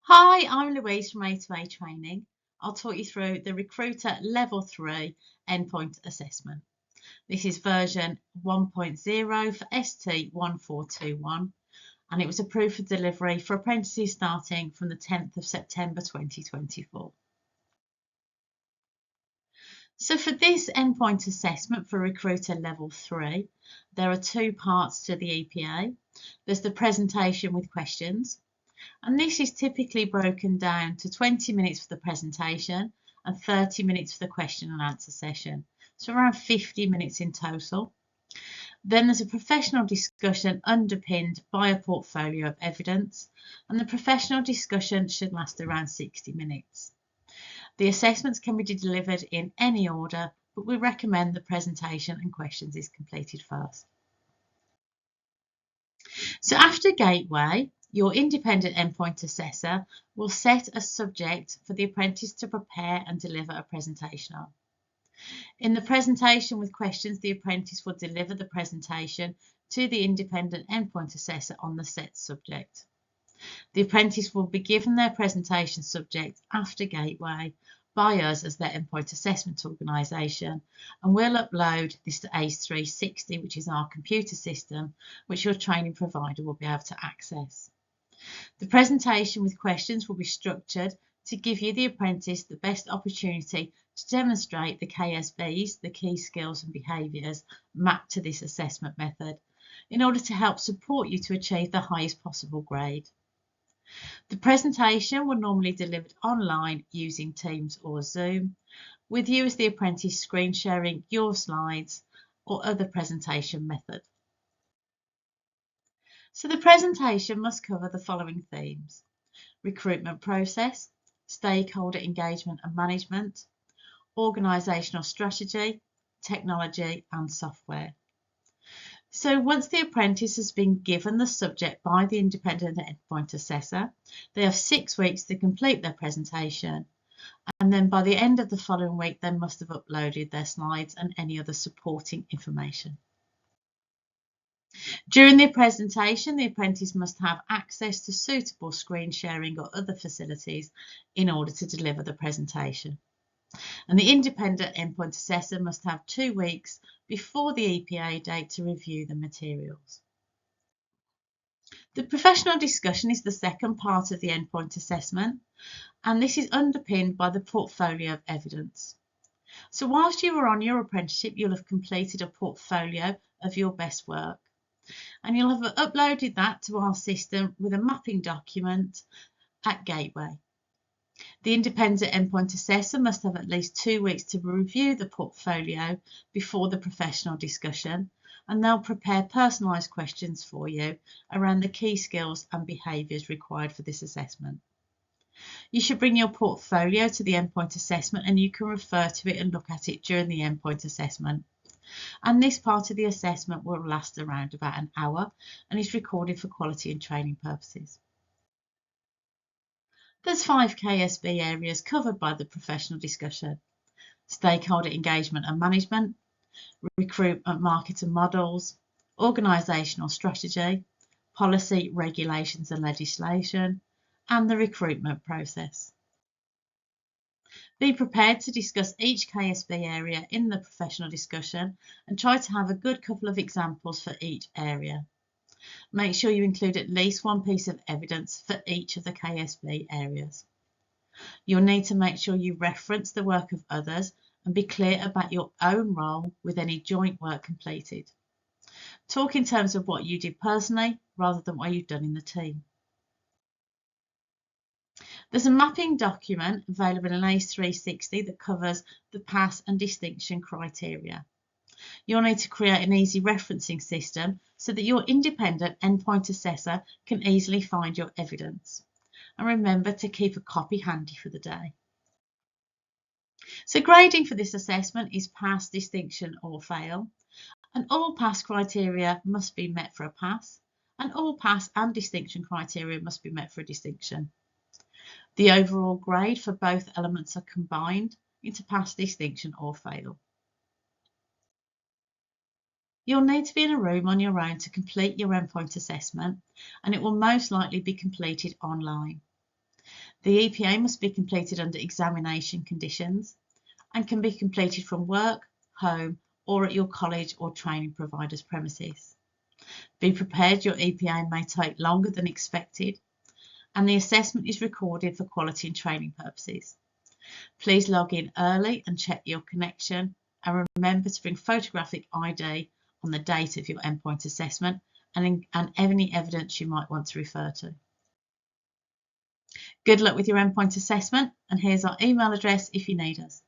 Hi, I'm Louise from A2A Training. I'll talk you through the Recruiter Level 3 Endpoint Assessment. This is version 1.0 for ST1421 and it was approved for delivery for apprentices starting from the 10th of September 2024. So for this endpoint assessment for Recruiter Level 3, there are two parts to the EPA. There's the presentation with questions, and this is typically broken down to 20 minutes for the presentation and 30 minutes for the question and answer session, so around 50 minutes in total. Then there's a professional discussion underpinned by a portfolio of evidence, and the professional discussion should last around 60 minutes. The assessments can be delivered in any order, but we recommend the presentation and questions is completed first. So after Gateway, your independent endpoint assessor will set a subject for the apprentice to prepare and deliver a presentation on. In the presentation with questions, the apprentice will deliver the presentation to the independent endpoint assessor on the set subject. The apprentice will be given their presentation subject after Gateway by us as their endpoint assessment organisation, and we'll upload this to ACE360, which is our computer system, which your training provider will be able to access. The presentation with questions will be structured to give you, the apprentice, the best opportunity to demonstrate the KSBs, the key skills and behaviours mapped to this assessment method, in order to help support you to achieve the highest possible grade. The presentation will normally be delivered online using Teams or Zoom, with you as the apprentice screen sharing your slides or other presentation method. So the presentation must cover the following themes: recruitment process, stakeholder engagement and management, organisational strategy, technology and software. So once the apprentice has been given the subject by the independent endpoint assessor, they have 6 weeks to complete their presentation, and then by the end of the following week they must have uploaded their slides and any other supporting information. During the presentation, the apprentice must have access to suitable screen sharing or other facilities in order to deliver the presentation. And the independent endpoint assessor must have 2 weeks before the EPA date to review the materials. The professional discussion is the second part of the endpoint assessment, and this is underpinned by the portfolio of evidence. So whilst you were on your apprenticeship, you'll have completed a portfolio of your best work, and you'll have uploaded that to our system with a mapping document at Gateway. The independent endpoint assessor must have at least 2 weeks to review the portfolio before the professional discussion, and they'll prepare personalised questions for you around the key skills and behaviours required for this assessment. You should bring your portfolio to the endpoint assessment, and you can refer to it and look at it during the endpoint assessment. And this part of the assessment will last around about an hour and is recorded for quality and training purposes. There's 5 KSB areas covered by the professional discussion: stakeholder engagement and management, recruitment, market and models, organisational strategy, policy, regulations and legislation, and the recruitment process. Be prepared to discuss each KSB area in the professional discussion and try to have a good couple of examples for each area. Make sure you include at least one piece of evidence for each of the KSB areas. You'll need to make sure you reference the work of others and be clear about your own role with any joint work completed. Talk in terms of what you did personally rather than what you've done in the team. There's a mapping document available in ACE360 that covers the pass and distinction criteria. You'll need to create an easy referencing system so that your independent endpoint assessor can easily find your evidence. And remember to keep a copy handy for the day. So grading for this assessment is pass, distinction or fail. And all pass criteria must be met for a pass, and all pass and distinction criteria must be met for a distinction. The overall grade for both elements are combined into pass, distinction or fail. You'll need to be in a room on your own to complete your endpoint assessment, and it will most likely be completed online. The EPA must be completed under examination conditions and can be completed from work, home, or at your college or training provider's premises. Be prepared, your EPA may take longer than expected, and the assessment is recorded for quality and training purposes. Please log in early and check your connection, and remember to bring photographic ID on the date of your endpoint assessment and any evidence you might want to refer to. Good luck with your endpoint assessment, and here's our email address if you need us.